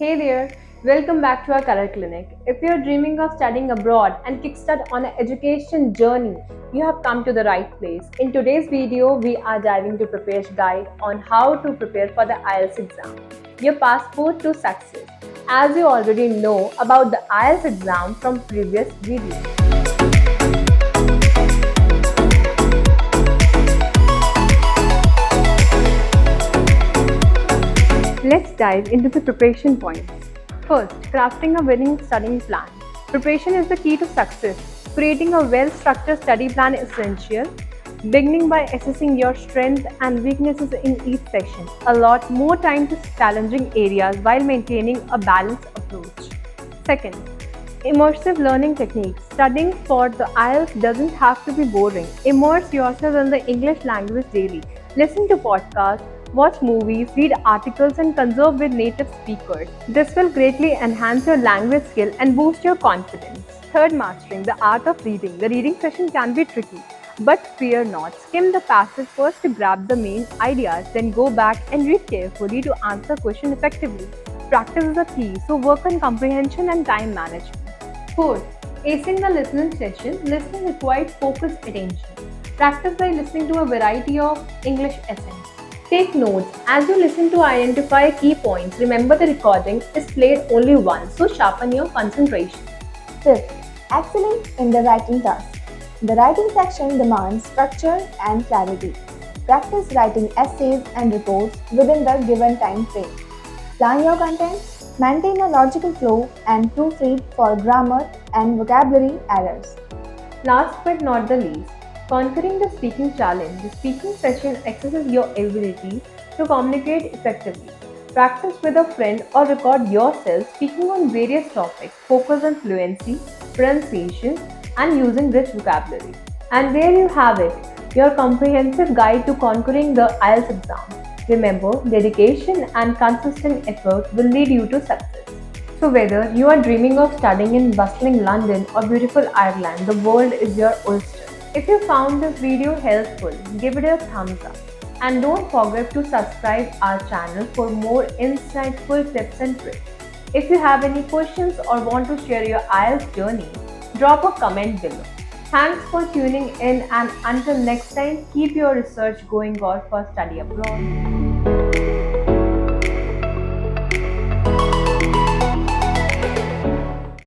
Hey there, welcome back to our career clinic. If you're dreaming of studying abroad and kickstart on an education journey, you have come to the right place. In today's video, we are diving to prepare's guide on how to prepare for the IELTS exam, your passport to success. As you already know about the IELTS exam from previous videos. Let's dive into the preparation points. First, crafting a winning studying plan. Preparation is the key to success. Creating a well structured study plan is essential. Beginning by assessing your strengths and weaknesses in each section. Allot more time to challenging areas while maintaining a balanced approach. Second, immersive learning techniques. Studying for the IELTS doesn't have to be boring. Immerse yourself in the English language daily. Listen to podcasts, watch movies, read articles, and converse with native speakers. This will greatly enhance your language skill and boost your confidence. Third, mastering the art of reading. The reading session can be tricky, but fear not. Skim the passage first to grab the main ideas, then go back and read carefully to answer questions effectively. Practice is the key, so work on comprehension and time management. Fourth, acing the listening session. Listening requires focused attention. Practice by listening to a variety of English essays. Take notes as you listen to identify key points. Remember the recording is played only once, so sharpen your concentration. Fifth, excelling in the writing task. The writing section demands structure and clarity. Practice writing essays and reports within the given time frame. Plan your content, maintain a logical flow, and proofread for grammar and vocabulary errors. Last but not the least, conquering the speaking challenge. The speaking session assesses your ability to communicate effectively. Practice with a friend or record yourself speaking on various topics. Focus on fluency, pronunciation, and using rich vocabulary. And there you have it, your comprehensive guide to conquering the IELTS exam. Remember, dedication and consistent effort will lead you to success. So, whether you are dreaming of studying in bustling London or beautiful Ireland, the world is your oyster. If you found this video helpful, give it a thumbs up. And don't forget to subscribe our channel for more insightful tips and tricks. If you have any questions or want to share your IELTS journey, drop a comment below. Thanks for tuning in, and until next time, keep your research going on for study abroad.